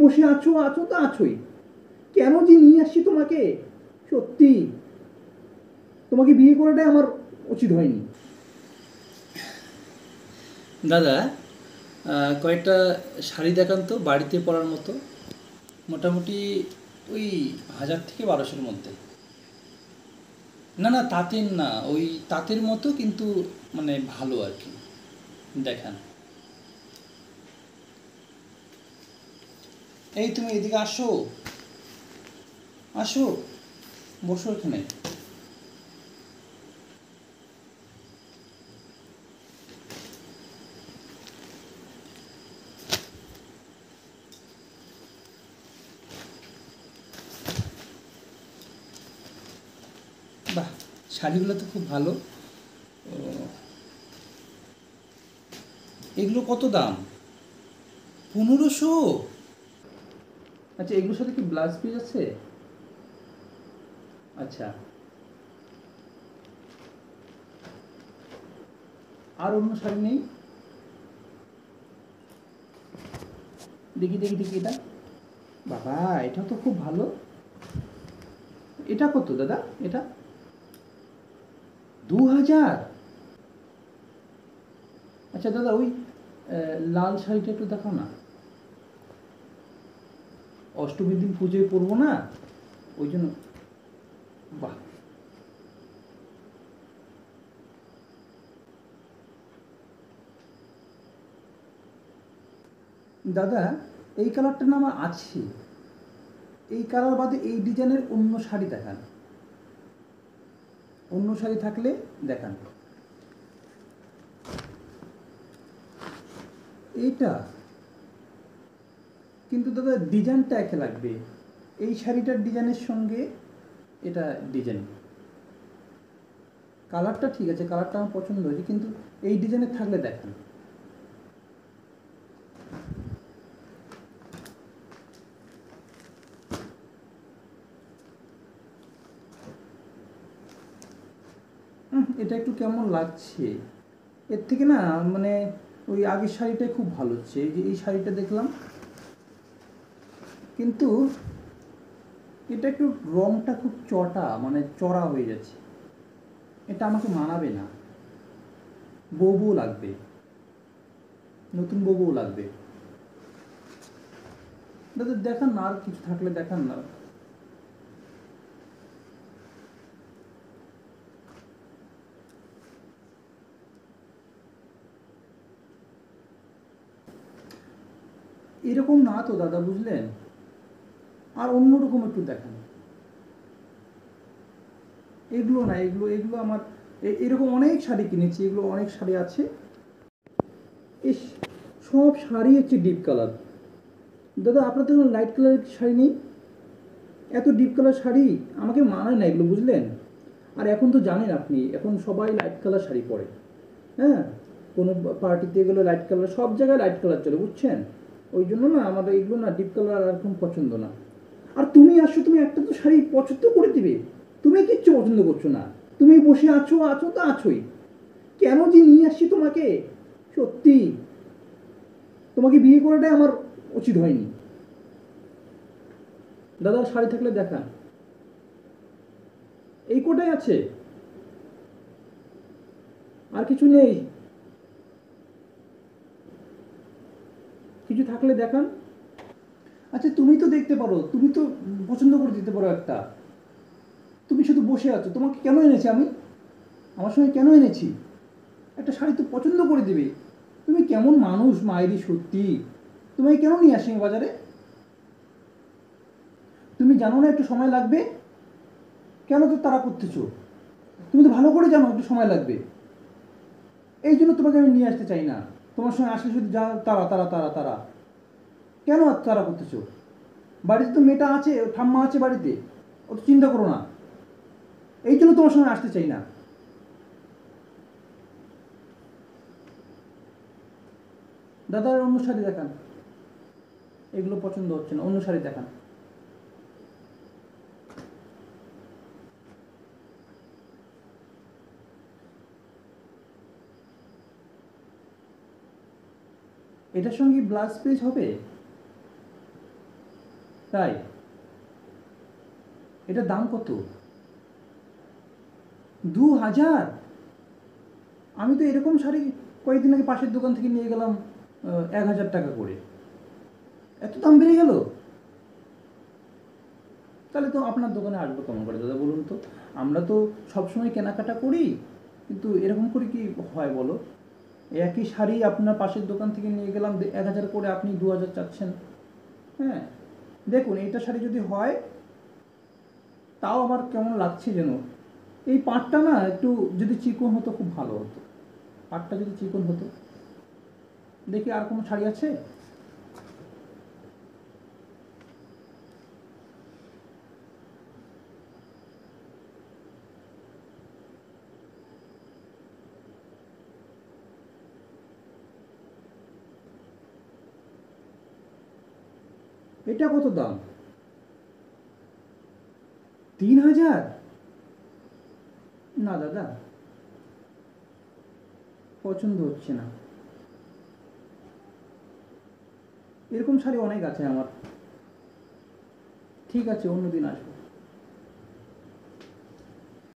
বসে আছো আছো তো আছোই, কেন যে নিয়ে আসছি তোমাকে, সত্যি তোমাকে বিয়ে করাটাই আমার উচিত হয়নি। দাদা, কয়েকটা শাড়ি দেখান তো বাড়িতে পরার মতো। মোটামুটি ওই 1000 থেকে 1200-এর মধ্যে। না না, তাঁতের না, ওই তাঁতের মতো কিন্তু মানে ভালো আর কি। দেখান। এই তুমি এদিকে আসো, আসো, বসো এখানে। বাহ, শাড়িগুলো তো খুব ভালো। ও, এগুলো কত দাম? 1500? আচ্ছা, এগুলোর সাথে কি ব্লাউজ পিস আছে? আচ্ছা, আর অন্য শাড়ি নেই? দেখি দেখি দেখি, এটা, বাবা এটা তো খুব ভালো। এটা কত দাদা? এটা 2000? আচ্ছা দাদা, ওই লাল শাড়িটা একটু দেখাও না, অষ্টমীর দিন পুজোয় পরবো না, ওই জন্য। বাহ, দাদা এই কালারটা না আমার আছে, এই কালার বাদে এই ডিজাইনের অন্য শাড়ি দেখান, অন্য শাড়ি থাকলে দেখান। এইটা কিন্তু দাদা ডিজাইনটা একে লাগবে, এই শাড়িটার ডিজাইনের সঙ্গে এটা ডিজাইন, কালারটা ঠিক আছে, কালারটা আমার পছন্দ হয়েছে, কিন্তু এই ডিজাইনের থাকলে দেখান। এটা একটু কেমন লাগছে, এর থেকে না মানে ওই আগের শাড়িটাই খুব ভালো হচ্ছে, এই যে এই শাড়িটা দেখলাম, কিন্তু এটা একটু রংটা খুব চটা, মানে চড়া হয়ে যাচ্ছে, এটা আমাকে মানাবে না, বউ বউ লাগবে, নতুন বউ বউ লাগবে। দাদা দেখান না, আর কিছু থাকলে দেখান না। এরকম না তো দাদা, বুঝলেন, আর অন্যরকম একটু দেখান। এগুলো না, এগুলো এগুলো আমার এরকম অনেক শাড়ি কিনেছি, এগুলো অনেক শাড়ি আছে। ইস, সব শাড়ি হচ্ছে ডিপ কালার। দাদা আপনার তো লাইট কালারের শাড়ি নেই? এত ডিপ কালার শাড়ি আমাকে মানায় না এগুলো, বুঝলেন। আর এখন তো জানেন আপনি, এখন সবাই লাইট কালার শাড়ি পরে, হ্যাঁ, কোনো পার্টিতে গেলে লাইট কালার, সব জায়গায় লাইট কালার চলে, বুঝছেন। ওই জন্য না আমাদের এগুলো না, ডিপ কালার আর এখন পছন্দ না। আর তুমি আসো, তুমি একটা তো শাড়ি পছন্দ করে দিবে, তুমি কিচ্ছু পছন্দ করছো না, তুমি বসে আছো আছো তো আছোই, কেন যে নিয়ে আসছি তোমাকে, সত্যি তোমাকে বিয়ে করাটাই আমার উচিত হয়নি। দাদা শাড়ি থাকলে দেখান, এই কোটাই আছে, আর কিছু নেই? কিছু থাকলে দেখান। আচ্ছা তুমি তো দেখতে পারো, তুমি তো পছন্দ করে দিতে পারো একটা, তুমি শুধু বসে আছো, তোমাকে কেন এনেছি আমি, আমার সঙ্গে কেন এনেছি, একটা শাড়ি তো পছন্দ করে দিবে। তুমি কেমন মানুষ মায়েরি, সত্যি তোমাকে কেন নিয়ে আসি বাজারে, তুমি জানো না একটু সময় লাগবে, কেন তো তাড়া করতেছো, তুমি তো ভালো করে জানো একটু সময় লাগবে, এই জন্য তোমাকে আমি নিয়ে আসতে চাই না, তোমার সঙ্গে আসলে শুধু যা তারা তারা তারা তারা, কেন আর তাড়া করতেছো, বাড়িতে তো মেয়েটা আছে, ঠাম্মা আছে বাড়িতে, অত চিন্তা করো না, এই জন্য তোমার সঙ্গে আসতে চাই না। দাদার অন্য শাড়ি দেখান, এগুলো পছন্দ হচ্ছে না, অন্য শাড়ি দেখান। এটার সঙ্গে ব্লাউজ পিস হবে? তাই? এটার দাম কত? 2000? আমি তো এরকম শাড়ি কয়েকদিন আগে পাশের দোকান থেকে নিয়ে গেলাম 1000 টাকা করে। এত দাম বেড়ে গেল? তাহলে তো আপনার দোকানে আসবো কেমন করে দাদা বলুন তো? আমরা তো সবসময় কেনাকাটা করি, কিন্তু এরকম করে কি হয় বলো? একই শাড়ি আপনার পাশের দোকান থেকে নিয়ে গেলাম 1000 করে, আপনি 2000 চাচ্ছেন। হ্যাঁ, দেখুন এইটা শাড়ি যদি হয় তাও আমার কেমন লাগছে যেন। এই পাটটা না একটু যদি চিকন হতো খুব ভালো হতো, পাটটা যদি চিকন হতো। দেখি আর কোনো শাড়ি আছে? এটা কত দাম? 3000? না দাদা, পছন্দ হচ্ছে না। এরকম শাড়ি অনেক আছে আমার। ঠিক আছে, অন্যদিন আসবো।